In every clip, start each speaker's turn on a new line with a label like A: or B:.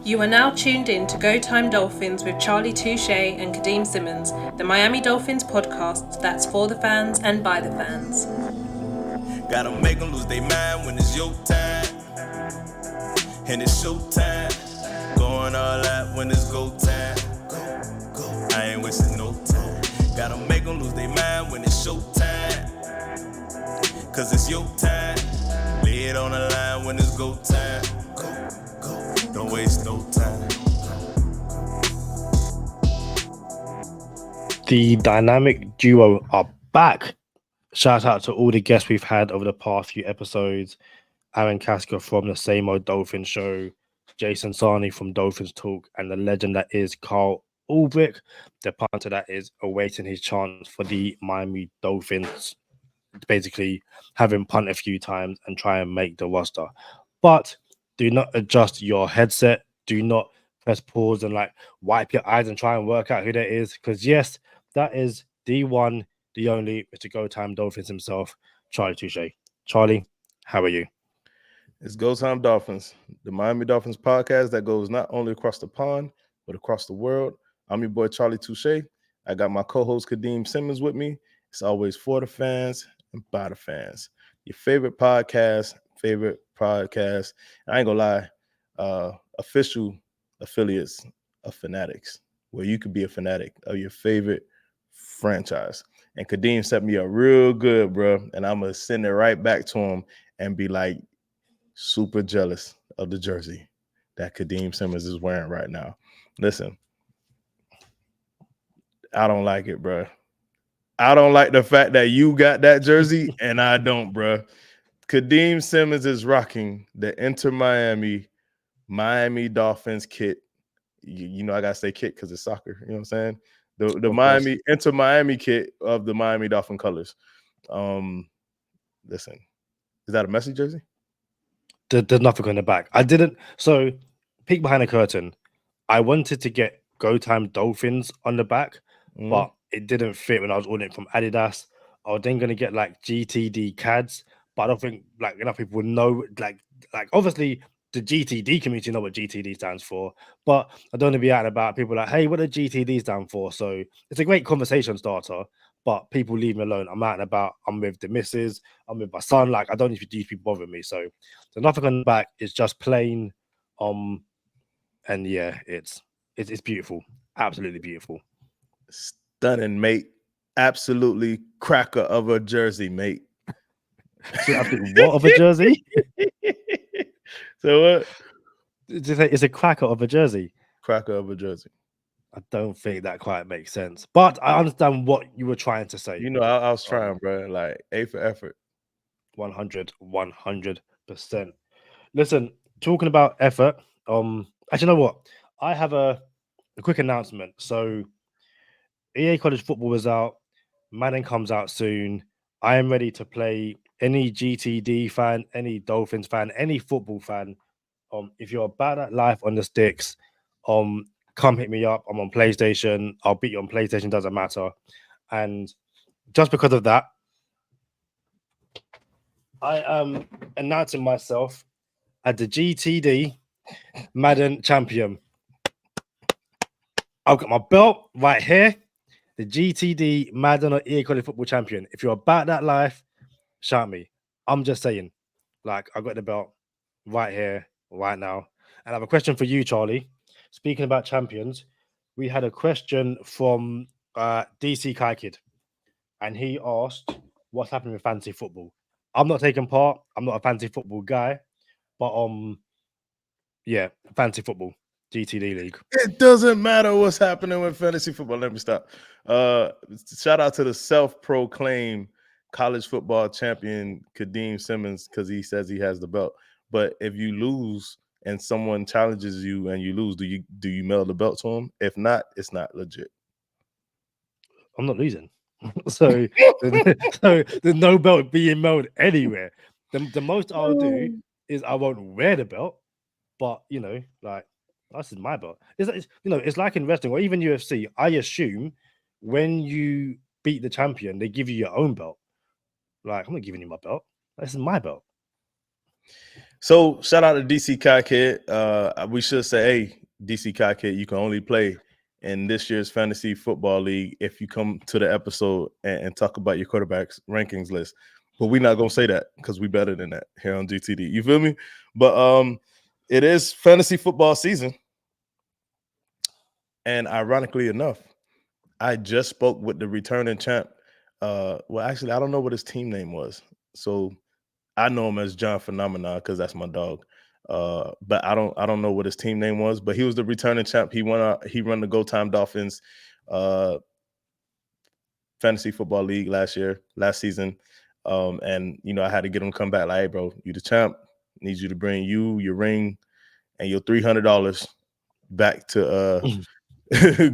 A: You are now tuned in to Go Time Dolphins with Charlie Touche and Kadeem Simmons, the Miami Dolphins podcast that's for the fans and by the fans.
B: Gotta make them lose their mind when it's your time. And it's showtime. Going all out when it's go time. I ain't wasting no time. Gotta make them lose their mind when it's showtime. Cause it's your time. Lay it on the line when it's go time. Don't waste no time.
C: The dynamic duo are back. Shout out to all the guests we've had over the past few episodes. Aaron Kasker from the Same Old Dolphins Show, Jason Sarney from Dolphins Talk, and the legend that is Carl Ulbrich, the punter that is awaiting his chance for the Miami Dolphins. Basically, having punt a few times and try and make the roster. But do not adjust your headset. Do not press pause and wipe your eyes and try and work out who that is. Because yes, that is the one, the only Mr. Go Time Dolphins himself, Charlie Touche. Charlie, how are you?
D: It's Go Time Dolphins, the Miami Dolphins podcast that goes not only across the pond, but across the world. I'm your boy, Charlie Touche. I got my co-host, Kadeem Simmons, with me. It's always for the fans and by the fans. Your favorite podcast. I ain't gonna lie, official affiliates of Fanatics, where you could be a fanatic of your favorite franchise. And Kadeem set me up real good, bro. And I'm gonna send it right back to him and be like, super jealous of the jersey that Kadeem Simmons is wearing right now. Listen, I don't like it, bro. I don't like the fact that you got that jersey and I don't, bro. Kadeem Simmons is rocking the Inter Miami Dolphins kit. You know, I gotta say kit because it's soccer. You know what I'm saying? The Inter Miami kit of the Miami Dolphin colors. Listen, is that a Messi jersey?
C: There's nothing on the back. I didn't. So, peek behind the curtain. I wanted to get Go Time Dolphins on the back, but it didn't fit when I was ordering it from Adidas. I was then going to get GTD CADs, but I don't think enough people would know. Obviously, the GTD community know what GTD stands for, but I don't want to be out and about. People hey, what do GTD stand for? So it's a great conversation starter, but people leave me alone. I'm out and about. I'm with the missus. I'm with my son. I don't need these people bothering me. So nothing on the back. It's just plain. And yeah, it's beautiful. Absolutely beautiful.
D: Stunning, mate. Absolutely cracker of a jersey, mate.
C: What of a jersey?
D: So what?
C: It's a cracker of a jersey.
D: Cracker of a jersey.
C: I don't think that quite makes sense, but I understand what you were trying to say.
D: You know, I was trying, bro. A for effort.
C: 100%. Listen, talking about effort. Actually, you know what? I have a quick announcement. So, EA College Football is out. Madden comes out soon. I am ready to play. Any GTD fan, any Dolphins fan, any football fan. If you're about that life on the sticks, come hit me up. I'm on PlayStation. I'll beat you on PlayStation. Doesn't matter. And just because of that, I am announcing myself as the GTD Madden champion. I've got my belt right here. The GTD Madden or EA College Football champion. If you're about that life, shout me. I'm just saying, I got the belt right here, right now. And I have a question for you, Charlie. Speaking about champions, we had a question from DC Kai Kid, and he asked, "What's happening with fantasy football?" I'm not taking part. I'm not a fantasy football guy, but yeah, fantasy football, GTD league.
D: It doesn't matter what's happening with fantasy football. Let me stop. Shout out to the self-proclaimed college football champion Kadeem Simmons because he says he has the belt. But if you lose and someone challenges you and you lose, do you mail the belt to him? If not, it's not legit.
C: I'm not losing. So there's no belt being mailed anywhere. The most I'll do is I won't wear the belt, but this is my belt. It's like in wrestling or even UFC. I assume when you beat the champion, they give you your own belt. I'm not giving you my belt. This is my belt.
D: So shout out to DC Kai Kid. We should say, hey, DC Kai Kid, you can only play in this year's fantasy football league if you come to the episode and talk about your quarterbacks rankings list. But we're not gonna say that because we better than that here on GTD. You feel me? But it is fantasy football season, and ironically enough, I just spoke with the returning champ. Well, actually, I don't know what his team name was, so I know him as John Phenomenon because that's my dog. But I don't know what his team name was, but he was the returning champ. He run the Go Time Dolphins fantasy football league last season. And I had to get him to come back like, hey bro, you the champ. Need you to bring your ring and your $300 back to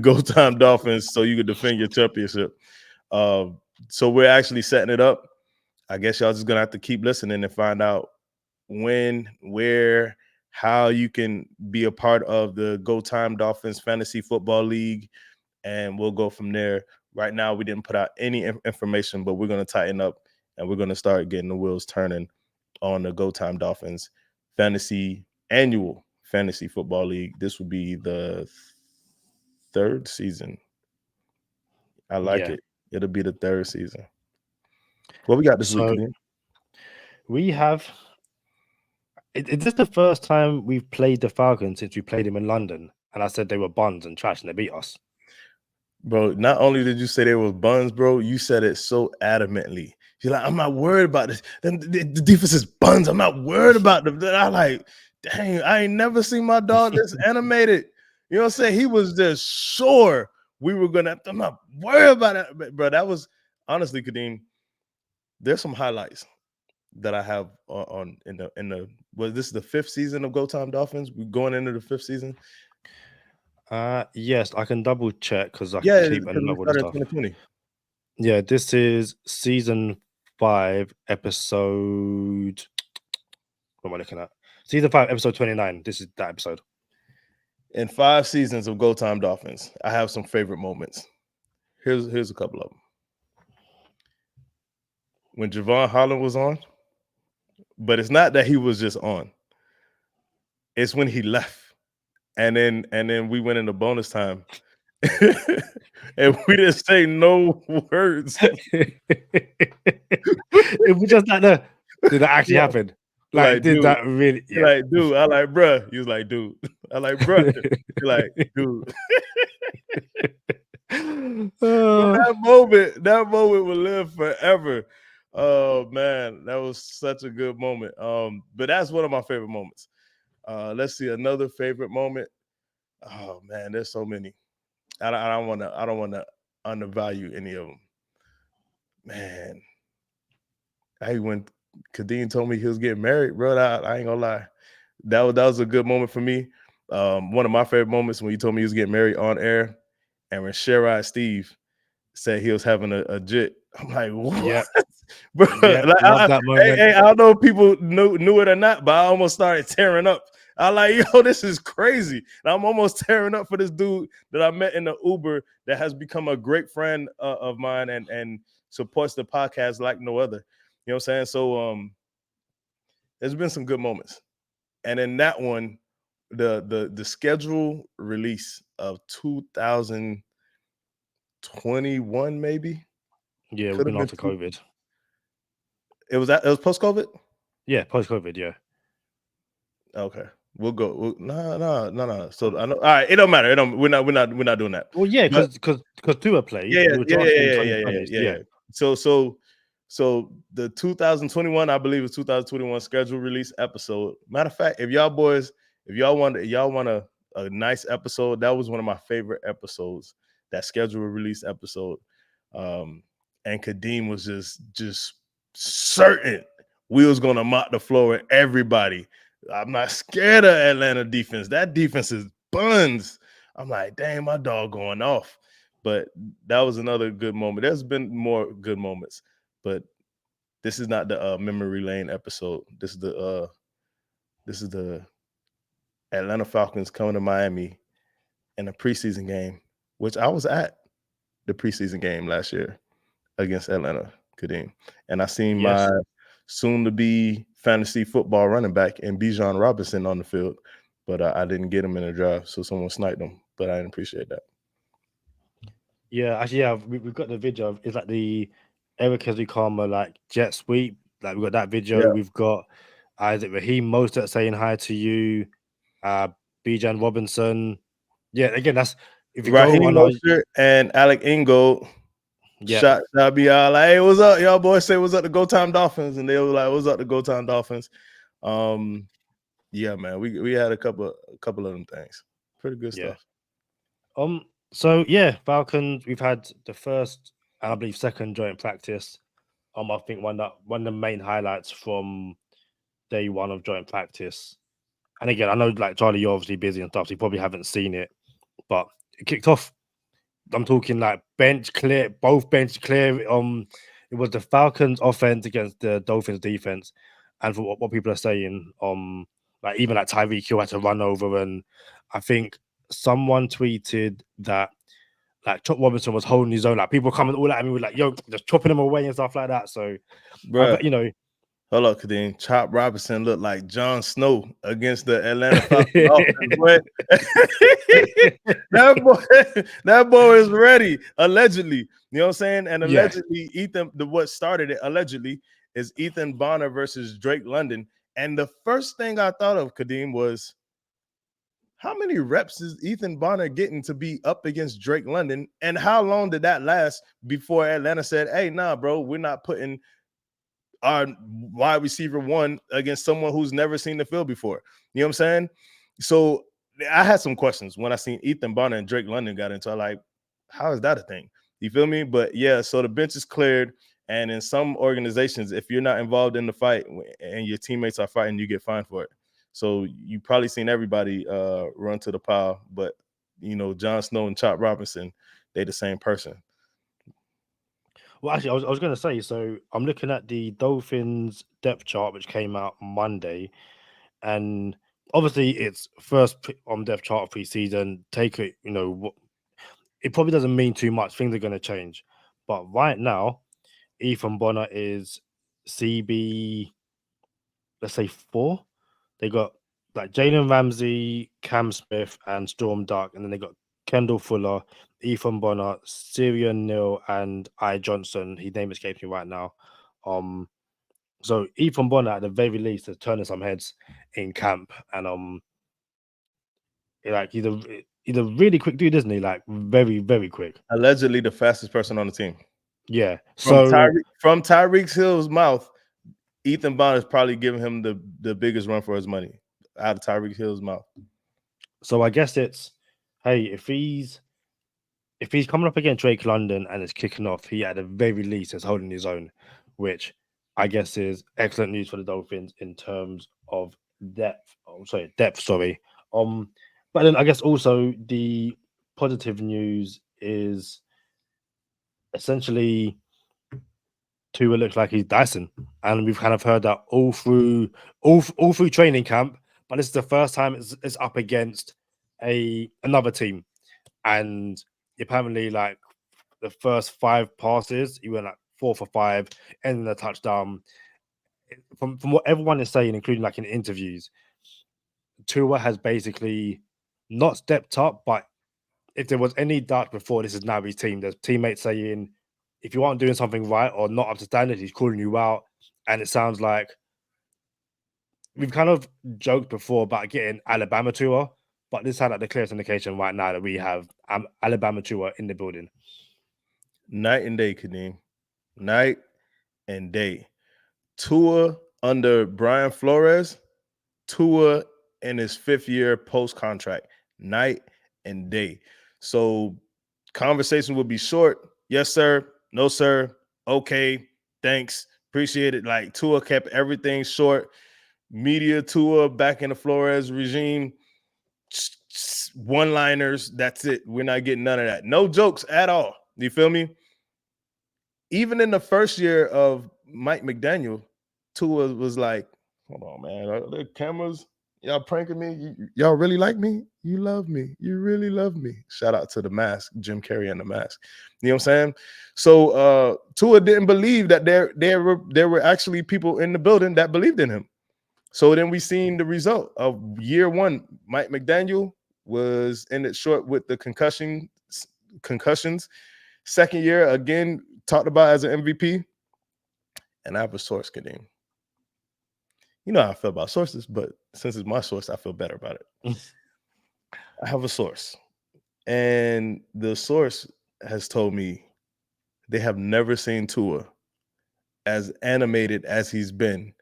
D: Go Time Dolphins so you could defend your championship. So we're actually setting it up. I guess y'all just gonna have to keep listening and find out when, where, how you can be a part of the Go Time Dolphins Fantasy Football League, and we'll go from there. Right now, we didn't put out any information, but we're gonna tighten up and we're gonna start getting the wheels turning on the Go Time Dolphins Annual Fantasy Football League. This will be the third season. I like it. It'll be the third season. What we got this week, Kadeem?
C: We have. Is this the first time we've played the Falcons since we played them in London? And I said they were buns and trash and they beat us.
D: Bro, not only did you say they were buns, bro, you said it so adamantly. You're like, I'm not worried about this. The defense is buns. I'm not worried about them. I like, dang, I ain't never seen my dog this animated. You know what I'm saying? He was just sure we were gonna. I'm not worried about it, bro. That was honestly, Kadeem. There's some highlights that I have on in the. Was this the fifth season of Go Time Dolphins? We're going into the fifth season.
C: Yes, I can double check because I keep another stuff.
D: 2020.
C: Yeah, this is season 5, episode. What am I looking at? Season 5, episode 29. This is that episode.
D: In 5 seasons of Go Time Dolphins, I have some favorite moments. Here's a couple of them. When Javon Holland was on, but it's not that he was just on. It's when he left. And then we went into bonus time. And we didn't say no words.
C: It was just like did that actually happen? Like did
D: dude,
C: that really?
D: Yeah. Like, dude, I like, bruh. He was like, dude. I like, bruh. Like, dude. That moment will live forever. Oh man, that was such a good moment. But that's one of my favorite moments. Let's see another favorite moment. Oh man, there's so many. I don't want to undervalue any of them. Man, when Kadeem told me he was getting married, bro, I ain't gonna lie. That was a good moment for me. One of my favorite moments when he told me he was getting married on air, and when Sherrod Steve said he was having a jit. I'm like, what?
C: Yeah.
D: Bro,
C: yep,
D: like,
C: love that moment.
D: I don't know if people knew it or not, but I almost started tearing up. I like, yo, this is crazy. And I'm almost tearing up for this dude that I met in the Uber that has become a great friend of mine and supports the podcast like no other. You know what I'm saying? So there's been some good moments. And in that one, the schedule release of 2021, maybe.
C: Yeah, we've been after COVID.
D: It was post-COVID?
C: Yeah, post-COVID, yeah.
D: Okay. We'll go. No. So I know. All right, it don't matter. We're not doing that.
C: Well, yeah, because Tua played.
D: Yeah. So the 2021, I believe, is 2021 schedule release episode. Matter of fact, if y'all want a nice episode, that was one of my favorite episodes. That schedule release episode. And Kadeem was just certain we was gonna mop the floor with everybody. I'm not scared of Atlanta defense. That defense is buns. I'm like, dang, my dog going off. But that was another good moment. There's been more good moments, but this is not the memory lane episode. This is the Atlanta Falcons coming to Miami in a preseason game, which I was at the preseason game last year against Atlanta, Kadeem. And I seen my soon to be fantasy football running back and Bijan Robinson on the field, but I didn't get him in the draft, so someone sniped him. But I didn't appreciate that.
C: Yeah, actually, yeah, we've got the video. It's like the Eric Ezukama like jet sweep. Like we've got that video.
D: Yeah.
C: We've got Isaac Raheem Mostert saying hi to you. Bijan Robinson. Yeah, again, that's if you
D: Raheem
C: go on our
D: Mostert and Alec Ingold shot be all like, hey, what's up? Y'all boys say what's up to Go Time Dolphins, and they were like, what's up to Go Time Dolphins? Yeah, man, we had a couple of them things. Pretty good stuff.
C: So yeah, Falcons. We've had the first and I believe second joint practice. I think one of the main highlights from day one of joint practice. And again, I know like Charlie, you're obviously busy and stuff, so you probably haven't seen it, but it kicked off. I'm talking like bench clear, both bench clear. It was the Falcons offense against the Dolphins defense, and for what people are saying, like even like Tyreek Hill had to run over, and I think someone tweeted that like Chop Robinson was holding his own. Like people coming all at me with like, yo, just chopping him away and stuff like that. So,
D: Bruh,
C: you know,
D: hold up, Kadeem. Chop Robinson looked like Jon Snow against the Atlanta Falcons offense, boy. that boy is ready, allegedly. You know what I'm saying? And allegedly, what started it allegedly is Ethan Bonner versus Drake London. And the first thing I thought of, Kadeem, was how many reps is Ethan Bonner getting to be up against Drake London? And how long did that last before Atlanta said, hey, nah, bro, we're not putting our wide receiver one against someone who's never seen the field before? You know what I'm saying? So I had some questions when I seen Ethan Bonner and Drake London got into it. Like, how is that a thing? You feel me? But yeah, so the bench is cleared. And in some organizations, if you're not involved in the fight and your teammates are fighting, you get fined for it. So you probably seen everybody run to the pile, but you know, Jon Snow and Chop Robinson, they the same person.
C: Well, actually, I was going to say, so I'm looking at the Dolphins depth chart, which came out Monday, and obviously it's first on depth chart of preseason. Take it, you know, it probably doesn't mean too much. Things are going to change, but right now, Ethan Bonner is CB, let's say 4. They got like Jalen Ramsey, Cam Smith, and Storm Duck, and then they got Kendall Fuller, Ethan Bonner, Syrian Neal, and I Johnson. His name escapes me right now. So Ethan Bonner at the very least is turning some heads in camp, and like he's a really quick dude, isn't he? Like very, very quick.
D: Allegedly the fastest person on the team.
C: Yeah.
D: From Tyreek Hill's mouth, Ethan Bonner is probably giving him the biggest run for his money out of Tyreek Hill's mouth.
C: So I guess it's, hey, if he's coming up against Drake London and it's kicking off, he at the very least is holding his own, which I guess is excellent news for the Dolphins in terms of depth. Sorry. But then I guess also the positive news is essentially Tua looks like he's Dyson, and we've kind of heard that all through training camp. But this is the first time it's up against another team, and apparently, like the first 5 passes, he went like 4 for 5, ending a touchdown. From what everyone is saying, including like in interviews, Tua has basically not stepped up, but if there was any doubt before, this is now his team. There's teammates saying, if you aren't doing something right or not up to standard, he's calling you out. And it sounds like we've kind of joked before about getting Alabama Tua, but this sounds like the clearest indication right now that we have Alabama Tua in the building.
D: Night and day, Kadeem. Night and day. Tua under Brian Flores, Tua in his 5th year post-contract. Night and day. So conversation will be short. Yes, sir. No, sir. Okay. Thanks. Appreciate it. Like Tua kept everything short. Media Tua back in the Flores regime. One-liners. That's it. We're not getting none of that. No jokes at all. You feel me? Even in the first year of Mike McDaniel, Tua was like, hold on, man. Are there cameras? Y'all pranking me? Y'all really like me? You love me. You really love me. Shout out to The Mask, Jim Carrey and The Mask. You know what I'm saying? So Tua didn't believe that there were actually people in the building that believed in him. So then we seen the result of year one. Mike McDaniel was in it short with the concussions. Second year, again, talked about as an MVP. And I have a source, Kadeem. You know how I feel about sources, but since it's my source, I feel better about it. I have a source. And the source has told me they have never seen Tua as animated as he's been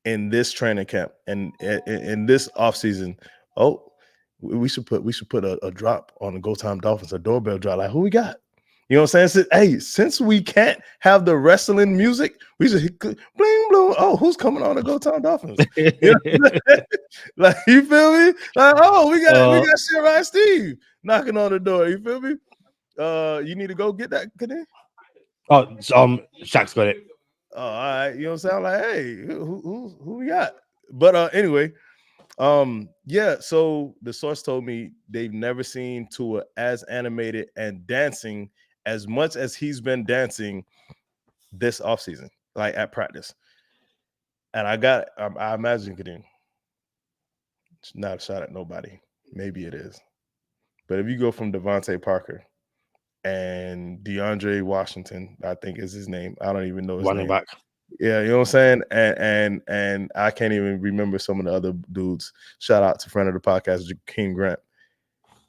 D: in this training camp and in this offseason. Oh, we should put a drop on the Go Time Dolphins, a doorbell drop. Like, who we got? You know what I'm saying? Since we can't have the wrestling music, we should hit bling bling. Oh, who's coming on the Go Time Dolphins? You know like, you feel me? Like, oh, we got Shirai Steve knocking on the door. You feel me? You need to go get that, Kadeem?
C: Oh, Shaq's got it.
D: Oh, all right. You know what I'm saying? Like, hey, who we got? But anyway, yeah. So the source told me they've never seen Tua as animated and dancing as much as he's been dancing this offseason, like at practice. And I imagine, Kadeem, it's not a shot at nobody. Maybe it is. But if you go from Devontae Parker and DeAndre Washington, I think is his name. I don't even know his
C: Running
D: name.
C: back.
D: Yeah, you know what I'm saying? And I can't even remember some of the other dudes. Shout out to friend of the podcast, Jakeem Grant.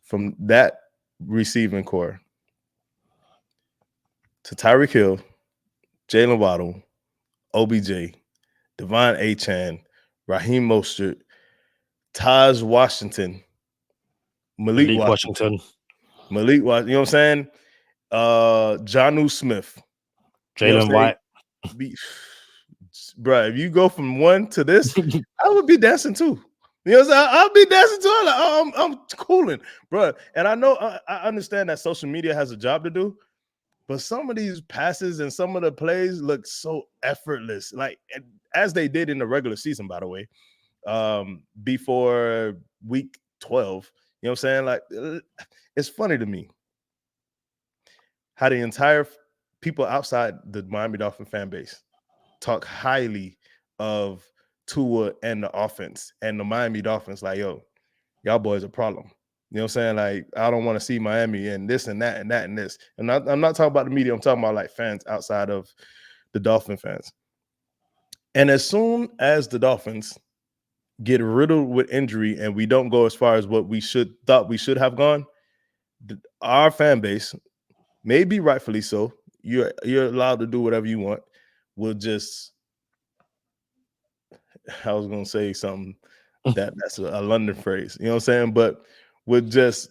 D: From that receiving core to Tyreek Hill, Jalen Waddle, OBJ, Devon Achane, Raheem Mostert, Taj Washington, Malik Washington. You know what I'm saying? Jonnu Smith.
C: Jalen White.
D: Bro, if you go from one to this, I would be dancing too. You know what I'm saying? I'll be dancing too. Like, I'm cooling, bro. And I know I understand that social media has a job to do, but some of these passes and some of the plays look so effortless, like as they did in the regular season, by the way, before week 12. You know what I'm saying? Like, it's funny to me how the entire people outside the Miami Dolphin fan base talk highly of Tua and the offense and the Miami Dolphins. Like, yo, y'all boys a problem. You know what I'm saying? Like, I don't want to see Miami and this and that and that and this. And I'm not talking about the media. I'm talking about like fans outside of the Dolphin fans. And as soon as the Dolphins get riddled with injury and we don't go as far as what we thought we should have gone, our fan base, maybe rightfully so, you're allowed to do whatever you want, will just, I was going to say something that's a London phrase, you know what I'm saying? But would just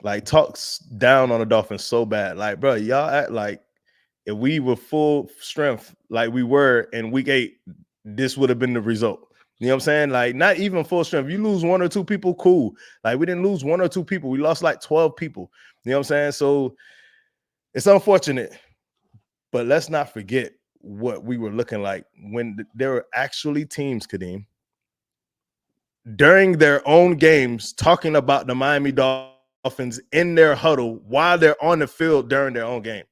D: like talks down on the Dolphins so bad. Like, bro, y'all act like if we were full strength like we were in week 8, this would have been the result. You know what I'm saying? Like, not even full strength. You lose 1 or 2 people, cool. Like, we didn't lose 1 or 2 people. We lost like 12 people. You know what I'm saying? So it's unfortunate, but let's not forget what we were looking like when there were actually teams, Kadeem, during their own games talking about the Miami Dolphins in their huddle while they're on the field during their own game,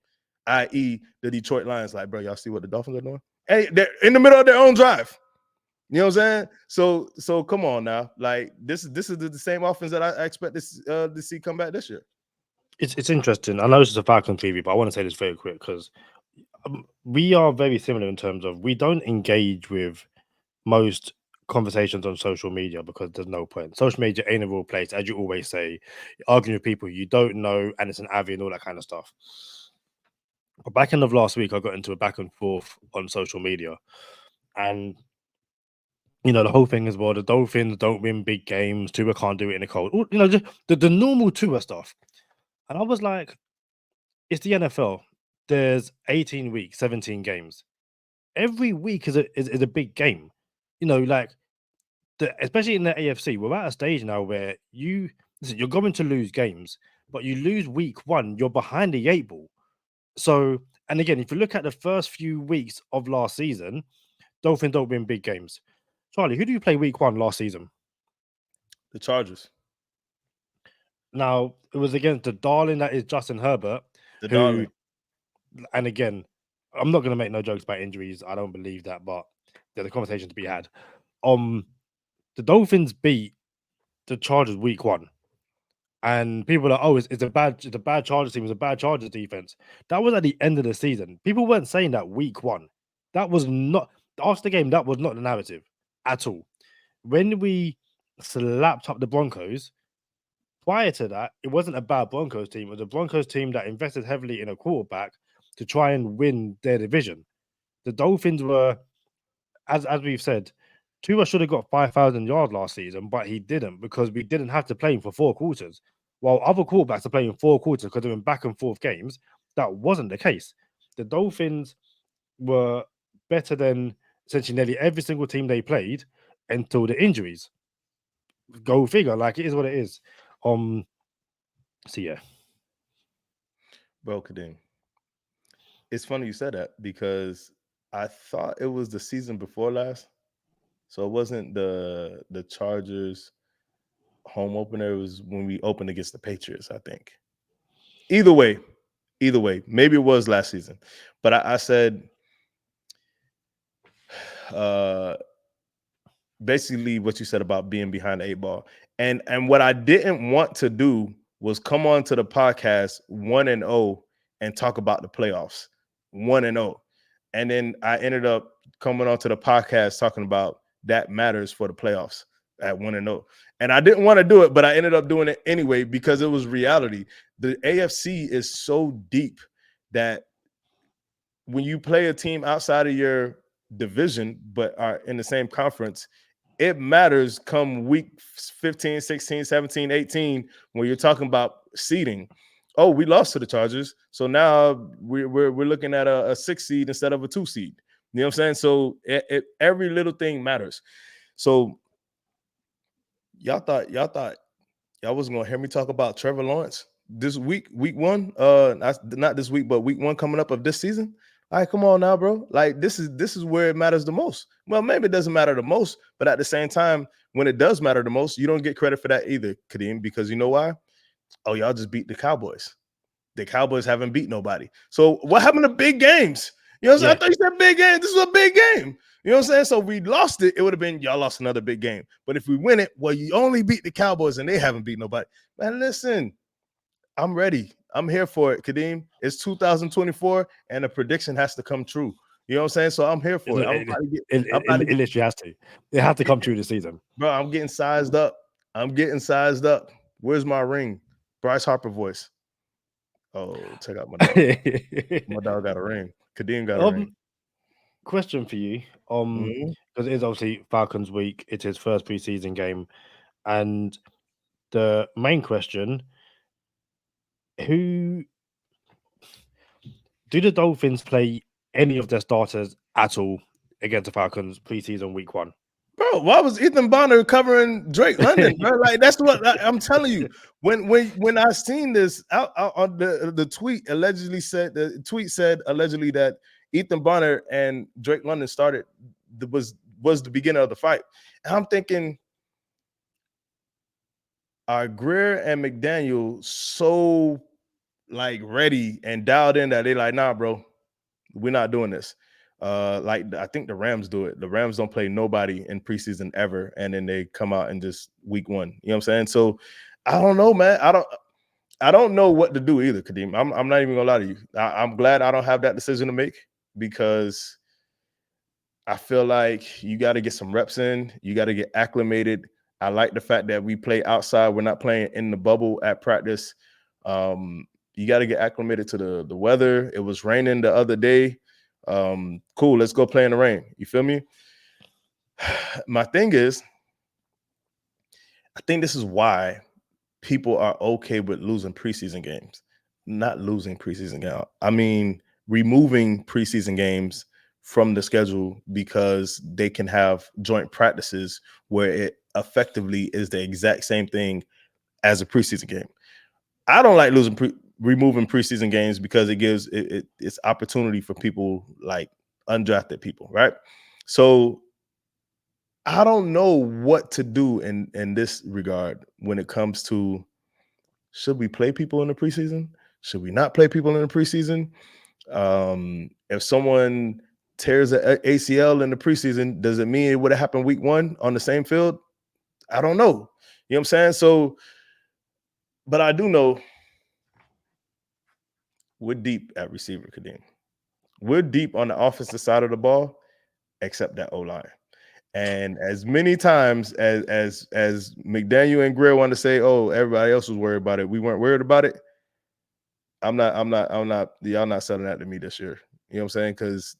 D: i.e. the Detroit Lions. Like, bro, y'all see what the Dolphins are doing? Hey, they're in the middle of their own drive. You know what I'm saying? So come on now. Like, this is the same offense that I expect to see come back this year.
C: It's interesting. I know this is a Falcon TV, but I want to say this very quick because we are very similar in terms of we don't engage with most conversations on social media because there's no point. Social media ain't a real place, as you always say. You're arguing with people you don't know, and it's an avi and all that kind of stuff. But back end of last week, I got into a back and forth on social media, and you know, the whole thing is, well, the Dolphins don't win big games. Tua can't do it in the cold. You know, just the normal Tua stuff. And I was like, it's the NFL. There's 18 weeks, 17 games. Every week is a big game. You know, like, especially in the AFC, we're at a stage now where you're going to lose games, but you lose week 1, you're behind the 8 ball. So, and again, if you look at the first few weeks of last season, Dolphins don't win big games. Charlie, who do you play week 1 last season?
D: The Chargers.
C: Now, it was against the darling that is Justin Herbert,
D: The
C: who,
D: darling.
C: and again, I'm not going to make no jokes about injuries. I don't believe that, but there's a conversation to be had. The Dolphins beat the Chargers week 1. And people are, oh, it's a bad Chargers team, it's a bad Chargers defense. That was at the end of the season. People weren't saying that week 1. That was not, after the game, that was not the narrative at all. When we slapped up the Broncos, prior to that, it wasn't a bad Broncos team. It was a Broncos team that invested heavily in a quarterback to try and win their division. The Dolphins were, as we've said, Tua should have got 5,000 yards last season, but he didn't because we didn't have to play him for 4 quarters. While other quarterbacks are playing 4 quarters because they're in back and forth games, that wasn't the case. The Dolphins were better than essentially nearly every single team they played until the injuries. Go figure, like it is what it is. So yeah.
D: Bro, Kadeem. It's funny you said that because I thought it was the season before last. So it wasn't the Chargers home opener. It was when we opened against the Patriots, I think. Either way, maybe it was last season. But I said basically what you said about being behind the 8 ball. And what I didn't want to do was come on to the podcast 1-0 and talk about the playoffs 1-0. And then I ended up coming onto the podcast talking about that matters for the playoffs at 1-0. And I didn't want to do it, but I ended up doing it anyway because it was reality. The AFC is so deep that when you play a team outside of your division but are in the same conference, it matters come week 15, 16, 17, 18 when you're talking about seeding. Oh, we lost to the Chargers, so now we're looking at a 6 seed instead of a 2 seed. You know what I'm saying? So every little thing matters. So y'all thought y'all wasn't gonna hear me talk about Trevor Lawrence this week 1. Not this week, but week 1 coming up of this season. All right, come on now, bro. Like this is where it matters the most. Well, maybe it doesn't matter the most, but at the same time, when it does matter the most, you don't get credit for that either, Kadeem, because you know why? Oh, y'all just beat the Cowboys. The Cowboys haven't beat nobody. So what happened to big games? You know what I'm saying? I thought you said big game. This is a big game. You know what I'm saying? So we lost it. It would have been y'all lost another big game. But if we win it, well, you only beat the Cowboys and they haven't beat nobody. Man, listen, I'm ready. I'm here for it, Kadeem. It's 2024 and the prediction has to come true. You know what I'm saying? So I'm here for it.
C: It literally has to. It has to come true this season.
D: Bro, I'm getting sized up. Where's my ring? Bryce Harper voice. Oh, check out my dog. My dog got a ring. Kadeem got a ring.
C: Question for you. Because it is obviously Falcons week. It's his first preseason game. And the main question, who do the Dolphins play any of their starters at all against the Falcons preseason week 1?
D: Bro, why was Ethan Bonner covering Drake London? Bro? Like that's what I'm telling you. When I seen this out on the tweet allegedly said that Ethan Bonner and Drake London started was the beginning of the fight. And I'm thinking, are Greer and McDaniel so like ready and dialed in that they like, nah, bro, we're not doing this. Like I think the Rams do it. The Rams don't play nobody in preseason ever, and then they come out and just week 1. You know what I'm saying? So I don't know, man. I don't know what to do either, Kadeem. I'm not even gonna lie to you. I'm glad I don't have that decision to make because I feel like you got to get some reps in. You got to get acclimated. I like the fact that we play outside. We're not playing in the bubble at practice. You got to get acclimated to the weather. It was raining the other day. Cool, let's go play in the rain. You feel me? My thing is, I think this is why people are okay with losing preseason games. Not losing preseason games. I mean, removing preseason games from the schedule because they can have joint practices where it effectively is the exact same thing as a preseason game. I don't like removing preseason games because it gives it's opportunity for people like undrafted people, right? So I don't know what to do in this regard when it comes to, should we play people in the preseason? Should we not play people in the preseason? If someone tears a ACL in the preseason, does it mean it would have happened week 1 on the same field? I don't know. You know what I'm saying? So, but I do know we're deep at receiver, Kadeem. We're deep on the offensive side of the ball, except that O-line. And as many times as McDaniel and Greer want to say, "Oh, everybody else was worried about it. We weren't worried about it." Y'all not selling that to me this year. You know what I'm saying? Because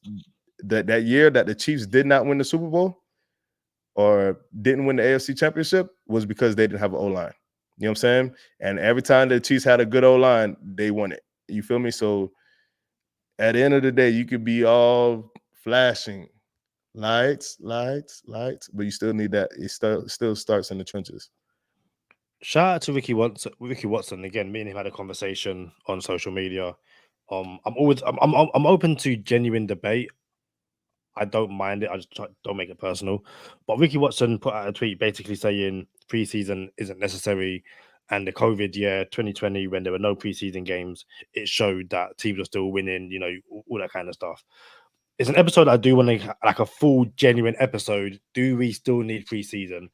D: that year that the Chiefs did not win the Super Bowl or didn't win the AFC Championship was because they didn't have an O-line. You know what I'm saying? And every time the Chiefs had a good O-line, they won it. You feel me? So at the end of the day, you could be all flashing lights, but you still need that. It still starts in the trenches.
C: Shout out to Ricky Watson. Ricky Watson again. Me and him had a conversation on social media. I'm open to genuine debate. I don't mind it. I just don't make it personal. But Ricky Watson put out a tweet basically saying preseason isn't necessary, and the COVID year 2020, when there were no preseason games, it showed that teams are still winning. You know, all that kind of stuff. It's an episode I do want to, like, a full genuine episode. Do we still need preseason?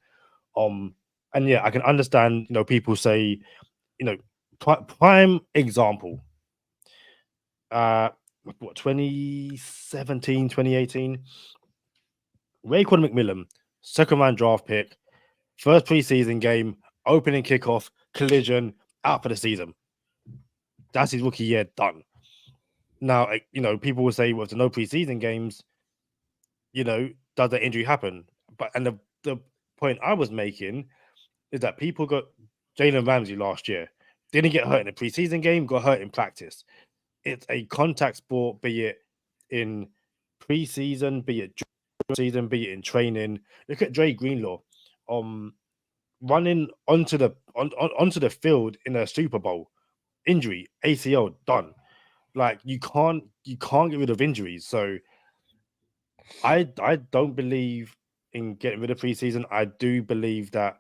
C: And yeah, I can understand. You know, people say, you know, prime example. What 2017, 2018? Raekwon McMillan, second round draft pick, first preseason game, opening kickoff, collision, out for the season. That's his rookie year done. Now, you know, people will say, well, if there's no preseason games, you know, does that injury happen? And the point I was making is that people got Jalen Ramsey last year, didn't get hurt in a preseason game, got hurt in practice. It's a contact sport, be it in preseason, be it season, be it in training. Look at Dre Greenlaw, running onto the field in a Super Bowl, injury, ACL done. Like you can't get rid of injuries. So I don't believe in getting rid of preseason. I do believe that,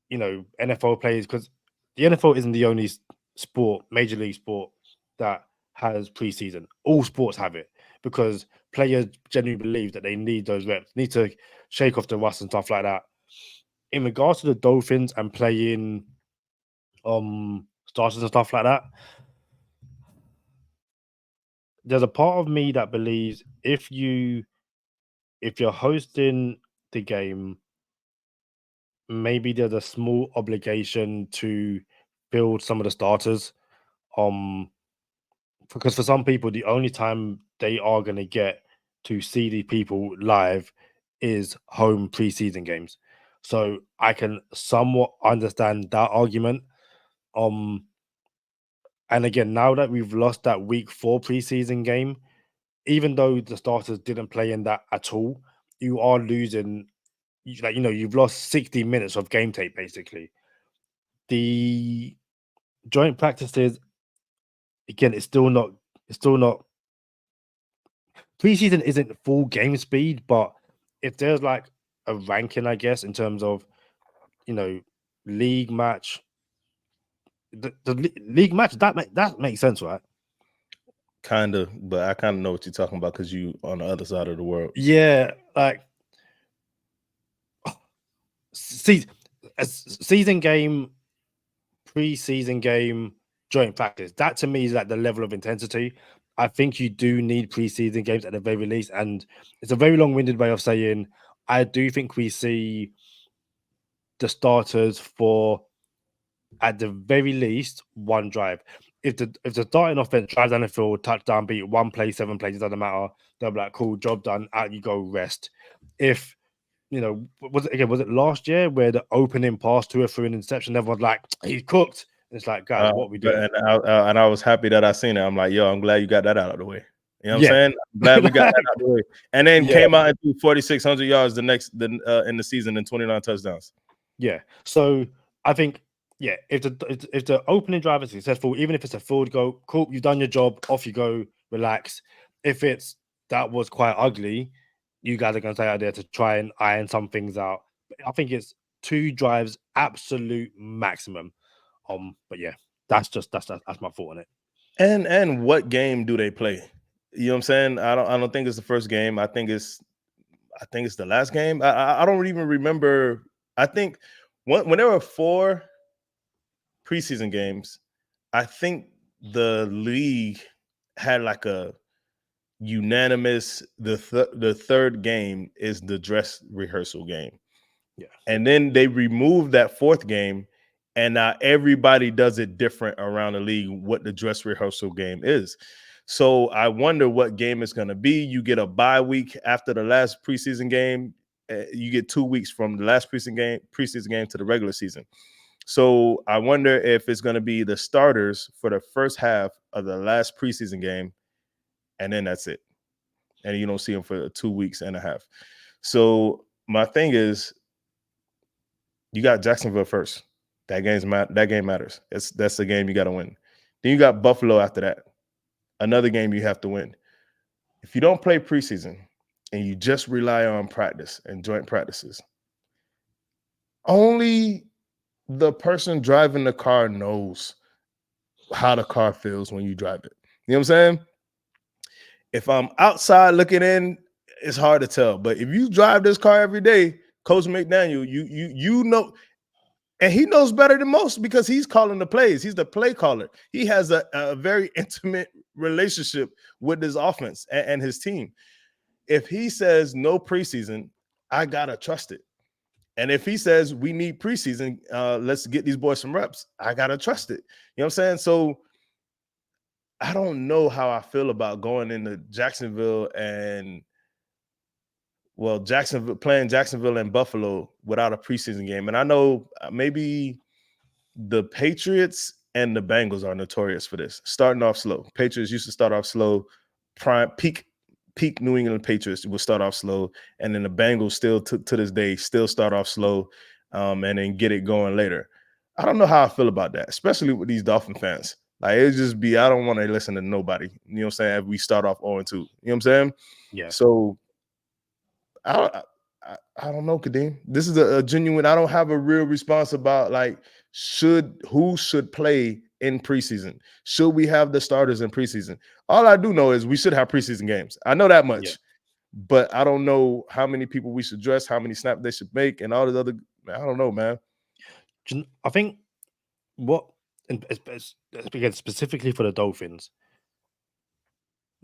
C: you know, NFL players, because the NFL isn't the only sport, major league sport, that has preseason. All sports have it because players genuinely believe that they need those reps, need to shake off the rust and stuff like that. In regards to the Dolphins and playing starters and stuff like that, there's a part of me that believes if you're hosting the game, maybe there's a small obligation to build some of the starters. Because for some people, the only time they are going to get to see the people live is home preseason games. So I can somewhat understand that argument. And again, now that we've lost that week 4 preseason game, even though the starters didn't play in that at all, you are losing. Like, you know, you've lost 60 minutes of game tape basically. The joint practices, again, it's still not preseason isn't full game speed, but if there's like a ranking, I guess, in terms of, you know, league match, the league match, that makes sense, right?
D: Kind of, but I kind of know what you're talking about because you on the other side of the world.
C: Yeah, like season game, preseason game, joint practice. That to me is like the level of intensity. I think you do need preseason games at the very least, and it's a very long-winded way of saying I do think we see the starters for, at the very least, one drive. If the starting offense drives down the field, touchdown, beat, one play, 7 plays, it doesn't matter. They'll be like, cool, job done. Out you go, rest. If, you know, was it last year where the opening pass to for an interception, everyone's like, he's cooked. And it's like, guys, what we do?
D: And I was happy that I seen it. I'm like, yo, I'm glad you got that out of the way. You know what I'm
C: Yeah.
D: saying? I'm glad we got that out of the way. And then
C: Yeah.
D: came out and threw 4,600 yards in the season and 29 touchdowns.
C: Yeah. So I think, yeah, if the opening drive is successful, even if it's a field goal, cool, you've done your job, off you go, relax. If that was quite ugly, you guys are going to stay out there to try and iron some things out. I think it's 2 drives, absolute maximum. But yeah, that's my thought on it.
D: And what game do they play? You know what I'm saying? I don't think it's the first game. I think it's the last game. I don't even remember. I think when there were 4 preseason games, I think the league had like a unanimous the third game is the dress rehearsal game.
C: Yeah.
D: And then they removed that 4th game, and now everybody does it different around the league what the dress rehearsal game is. So I wonder what game it's going to be. You get a bye week after the last preseason game. You get 2 weeks from the last preseason game to the regular season. So I wonder if it's going to be the starters for the first half of the last preseason game, and then that's it. And you don't see them for 2 weeks and a half. So my thing is, you got Jacksonville first. That game matters. That's the game you got to win. Then you got Buffalo after that. Another game you have to win. If you don't play preseason and you just rely on practice and joint practices, only the person driving the car knows how the car feels when you drive it. You know what I'm saying? If I'm outside looking in, it's hard to tell. But if you drive this car every day, Coach McDaniel, you know, and he knows better than most because he's calling the plays. He's the play caller. He has a very intimate relationship with his offense and his team. If he says no preseason, I gotta trust it. And if he says we need preseason, let's get these boys some reps, I gotta trust it. You know what I'm saying? So I don't know how I feel about going into Jacksonville and playing Jacksonville and Buffalo without a preseason game. And I know maybe the Patriots and the Bengals are notorious for this, starting off slow. Patriots used to start off slow. Peak New England Patriots will start off slow, and then the Bengals still to this day still start off slow, and then get it going later. I don't know how I feel about that, especially with these Dolphin fans. Like, it just be, I don't want to listen to nobody. You know what I'm saying? If we start off 0-2, you know what I'm saying?
C: Yeah.
D: So I don't know, Kadeem. This is a genuine. I don't have a real response about like who should play in preseason. Should we have the starters in preseason? All I do know is we should have preseason games. I know that much, but I don't know how many people we should dress, how many snaps they should make, and all this other. I don't know, man.
C: I think again, specifically for the Dolphins,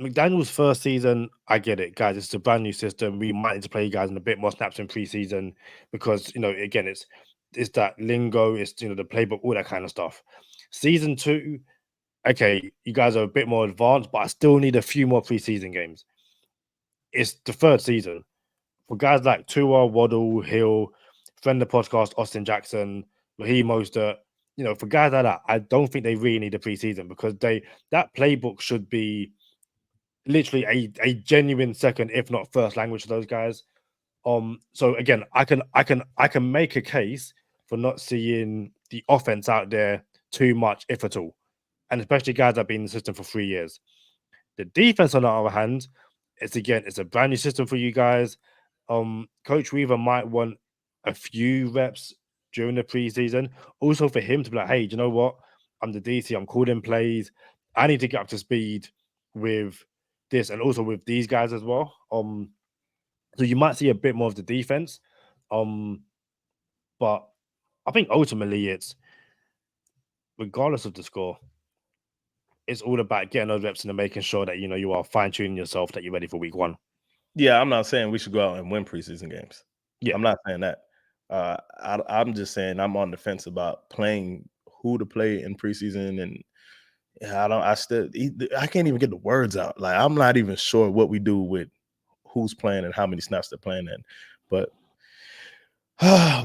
C: McDaniel's first season, I get it, guys. It's a brand new system. We might need to play you guys in a bit more snaps in preseason because, again, it's that lingo, it's the playbook, all that kind of stuff. Season 2, okay, you guys are a bit more advanced, but I still need a few more preseason games. It's the third season for guys like Tua, Waddle, Hill, friend of the podcast, Austin Jackson, Raheem Mostert. For guys like that, I don't think they really need a preseason because that playbook should be literally a genuine second, if not first language to those guys. So again, I can make a case for not seeing the offense out there too much, if at all, and especially guys that have been in the system for 3 years. The defense, on the other hand, it's a brand new system for you guys. Coach Weaver might want a few reps during the preseason, also for him to be like, hey, do you know what? I'm the DC. I'm calling plays. I need to get up to speed with this and also with these guys as well. So you might see a bit more of the defense. But I think ultimately it's, regardless of the score, it's all about getting those reps and making sure that you are fine-tuning yourself, that you're ready for week 1.
D: Yeah, I'm not saying we should go out and win preseason games.
C: Yeah,
D: I'm not saying that. I'm just saying I'm on the fence about playing who to play in preseason, and I can't even get the words out. Like, I'm not even sure what we do with who's playing and how many snaps they're playing in. But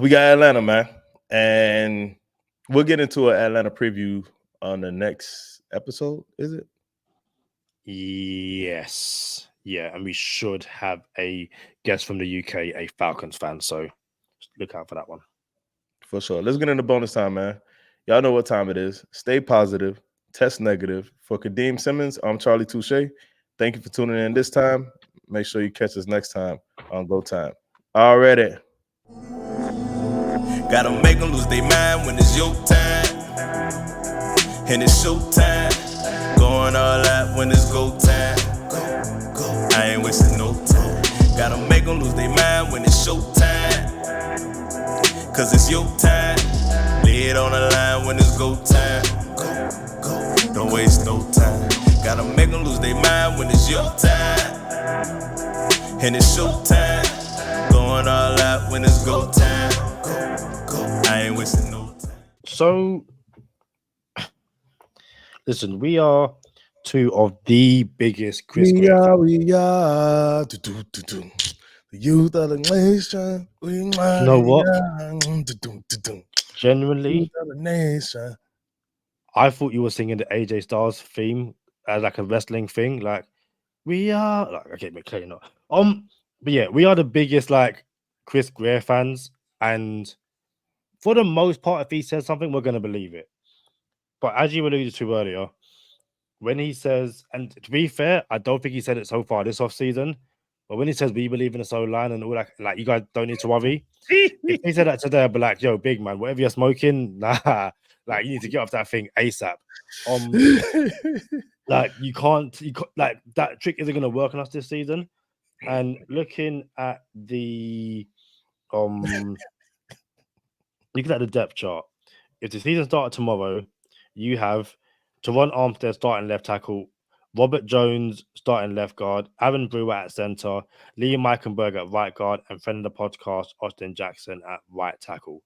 D: we got Atlanta, man, and we'll get into an Atlanta preview on the next episode. Is it?
C: Yes. Yeah, and we should have a guest from the UK, a Falcons fan. So look out for that one.
D: For sure. Let's get into bonus time, man. Y'all know what time it is. Stay positive, test negative. For Kadeem Simmons, I'm Charlie Touche. Thank you for tuning in this time. Make sure you catch us next time on Go Time. Already.
B: Gotta make them lose their mind when it's your time. And it's showtime. Going all out when it's go time. I ain't wasting no time. Gotta make them lose their mind when it's showtime. Cause it's your time. Lay it on the line when it's go time. Don't waste no time. Gotta make them lose their mind when it's your time. And it's showtime. Going all out when it's go time. I ain't wasting no time.
C: So, listen, we are two of the biggest Chris Greer fans.
D: We are. The youth of the nation. You
C: know what? Genuinely,
D: Youth of the nation.
C: I thought you were singing the AJ Styles theme as like a wrestling thing. Like, we are. Like, okay, but clearly not. But yeah, we are the biggest like Chris Greer fans, and for the most part, if he says something, we're gonna believe it. But as you alluded to earlier, when he says, and to be fair, I don't think he said it so far this offseason, but when he says we believe in the soul line and all that, like you guys don't need to worry. If he said that today, I'd be like, yo, big man, whatever you're smoking, nah, like you need to get off that thing ASAP. Like you can't like that trick isn't gonna work on us this season. And looking at the looking at the depth chart, if the season started tomorrow, you have Teron Armstead starting left tackle, Robert Jones starting left guard, Aaron Brewer at center, Liam Eichenberg at right guard, and friend of the podcast, Austin Jackson at right tackle.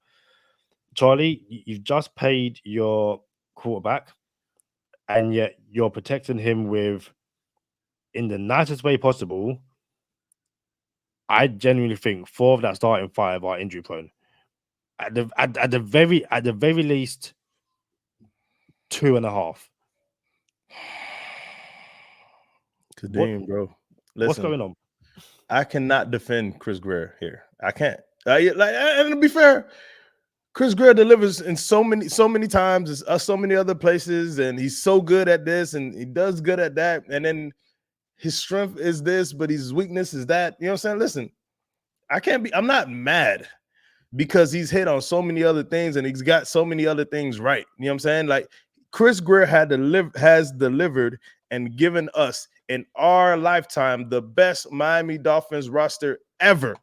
C: Charlie, you've just paid your quarterback, and yet you're protecting him with, in the nicest way possible, I genuinely think 4 of that starting 5 are injury prone. At the very least, 2.5.
D: Kadeem, bro. Listen,
C: What's going on?
D: I cannot defend Chris Greer here. I can't. And to be fair, Chris Greer delivers in so many times, so many other places, and he's so good at this, and he does good at that. And then his strength is this, but his weakness is that. You know what I'm saying? Listen, I'm not mad because he's hit on so many other things and he's got so many other things right. You know what I'm saying? Like Chris Greer has delivered and given us in our lifetime the best Miami Dolphins roster ever.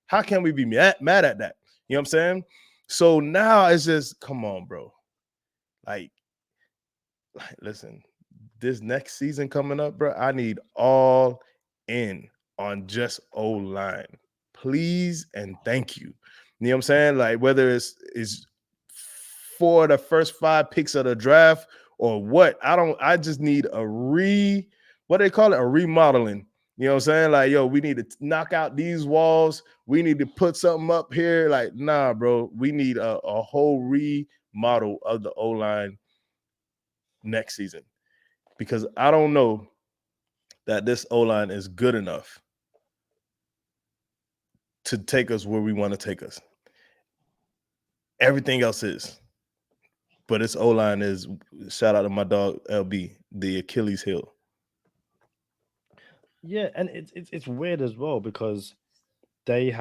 D: How can we be mad at that? You know what I'm saying? So now it's just, come on, bro. Like listen, this next season coming up, bro, I need all in on just O-line. Please and thank you. You know what I'm saying? Like whether it's for the first 5 picks of the draft or what, I just need a remodeling. You know what I'm saying? Like, yo, we need to knock out these walls. We need to put something up here. Like, nah, bro, we need a whole remodel of the O-line next season because I don't know that this O-line is good enough to take us where we want to take us. Everything else is. But this O-line is, shout out to my dog LB, the Achilles heel.
C: Yeah, and it's weird as well because they've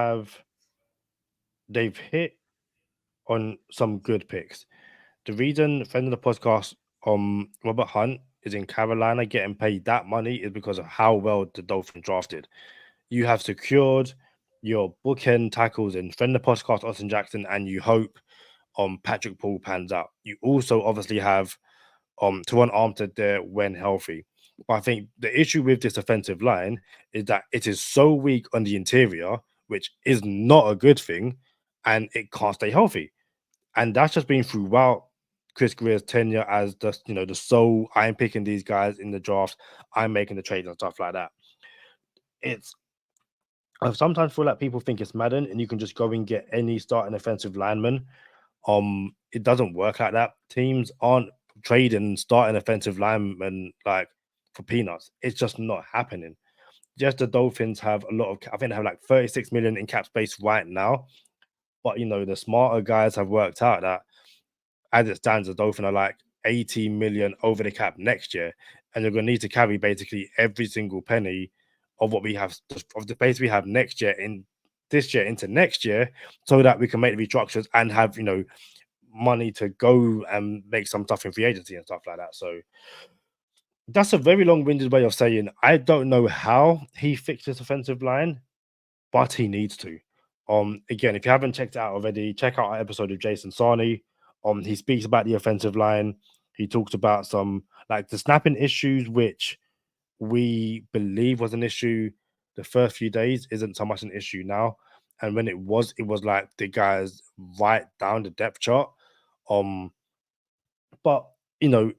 C: hit on some good picks. The reason friend of the podcast, Robert Hunt, is in Carolina getting paid that money is because of how well the Dolphins drafted. You have secured your bookend tackles in friend of the podcast, Austin Jackson, and you hope Patrick Paul pans out. You also obviously have Teron Armstead there when healthy. But I think the issue with this offensive line is that it is so weak on the interior, which is not a good thing, and it can't stay healthy. And that's just been throughout Chris Greer's tenure as the sole, I'm picking these guys in the draft, I'm making the trades and stuff like that. I sometimes feel like people think it's Madden and you can just go and get any starting offensive lineman. It doesn't work like that. Teams aren't trading starting offensive linemen like for peanuts. It's just not happening. Yes, the Dolphins have a lot of, I think they have like 36 million in cap space right now. But the smarter guys have worked out that as it stands, the Dolphins are like 80 million over the cap next year, and you're going to need to carry basically every single penny of what we have, of the pace we have next year in this year into next year, so that we can make the restructures and have, you know, money to go and make some stuff in free agency and stuff like that. So that's a very long-winded way of saying I don't know how he fixed his offensive line, but he needs to. Again, if you haven't checked it out already, check out our episode of Jason Sarney. He speaks about the offensive line. He talks about some like the snapping issues, which we believe was an issue the first few days, isn't so much an issue now. And when it was like the guys right down the depth chart. But you know,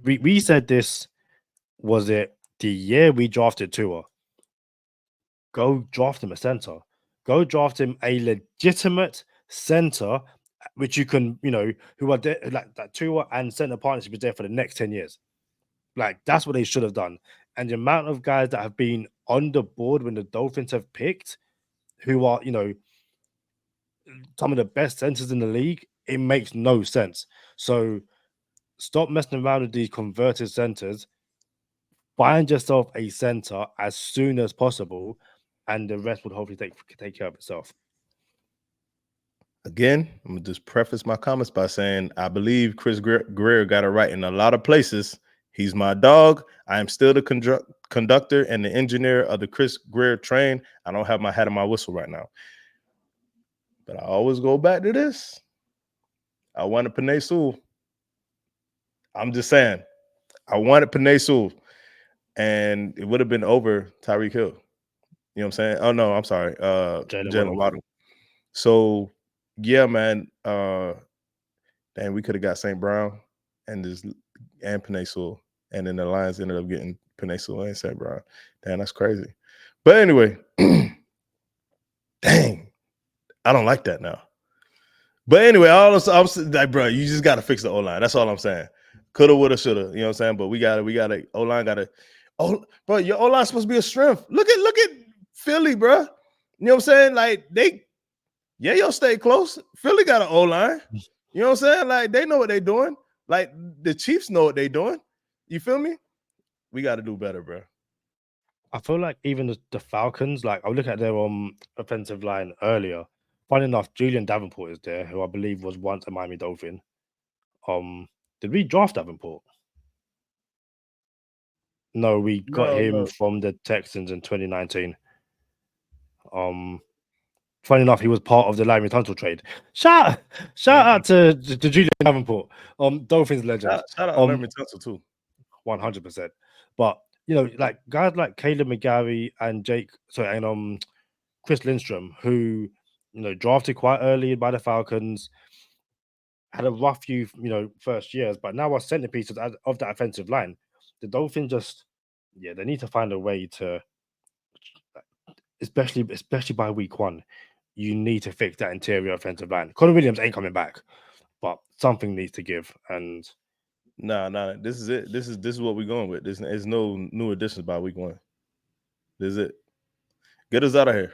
C: we said this, was it the year we drafted Tua? Go draft him a center. Go draft him a legitimate center, which you can, you know, who are there, like that Tua and center partnership is there for the next 10 years. Like that's what they should have done. And the amount of guys that have been on the board when the Dolphins have picked, who are, you know, some of the best centers in the league, it makes no sense. So stop messing around with these converted centers. Find yourself a center as soon as possible, and the rest would hopefully take care of itself.
D: Again, I'm gonna just preface my comments by saying I believe Chris Greer got it right in a lot of places. He's my dog. I am still the conductor and the engineer of the Chris Greer train. I don't have my hat on my whistle right now, but I always go back to this. I wanted Penei Sewell. I'm just saying, I wanted Penei Sewell, and it would have been over Tyreek Hill. You know what I'm saying? Oh no, I'm sorry, Jalen Waddle. So yeah, man. Damn, we could have got St. Brown and Penei Sewell, and then the Lions ended up getting Penei Sewell and St. Brown. Damn, that's crazy. But anyway, dang, I don't like that now. But anyway, I'm like, bro, you just got to fix the O-line. That's all I'm saying. Coulda, woulda, shoulda. You know what I'm saying? But we got to O-line got to. Oh, bro, your O-line supposed to be a strength. Look at Philly, bro. You know what I'm saying? Like y'all stay close. Philly got an O-line. You know what I'm saying? Like they know what they're doing. Like the Chiefs know what they're doing. You feel me? We got to do better, bro.
C: I feel like even the Falcons, like I look at their offensive line earlier. Funny enough, Julian Davenport is there, who I believe was once a Miami Dolphin. Did we draft Davenport? No, we got him from the Texans in 2019. Funny enough, he was part of the Larry Tunsil trade. Shout out to Julian Davenport, Dolphins legend.
D: Shout out Larry Tunsil too.
C: 100%. But you know, like guys like Caleb McGarry and Chris Lindstrom, who, you know, drafted quite early by the Falcons, had a rough few, you know, first years, but now are centerpieces of that offensive line. The Dolphins they need to find a way to, especially by week one, you need to fix that interior offensive line. Connor Williams ain't coming back, but something needs to give. And
D: no, this is it. This is what we're going with. There's no new additions by week one. This is it. Get us out of here.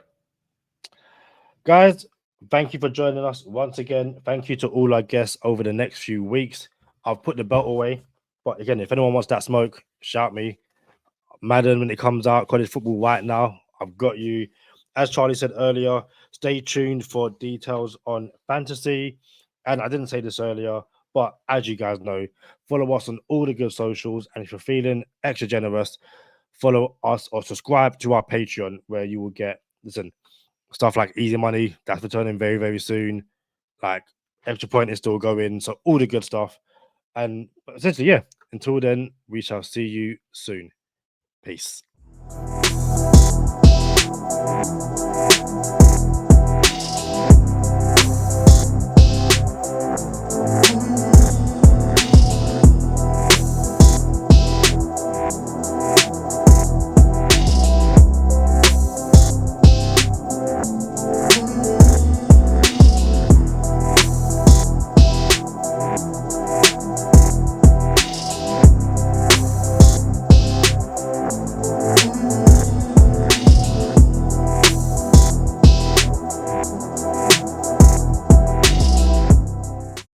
C: Guys, thank you for joining us once again. Thank you to all our guests over the next few weeks. I've put the belt away, but again, if anyone wants that smoke, shout me. Madden, when it comes out, college football right now, I've got you. As Charlie said earlier, stay tuned for details on fantasy. And I didn't say this earlier, but as you guys know, follow us on all the good socials. And if you're feeling extra generous, follow us or subscribe to our Patreon, where you will get, stuff like easy money that's returning very, very soon. Like extra point is still going. So all the good stuff. And essentially, yeah, until then, we shall see you soon. Peace.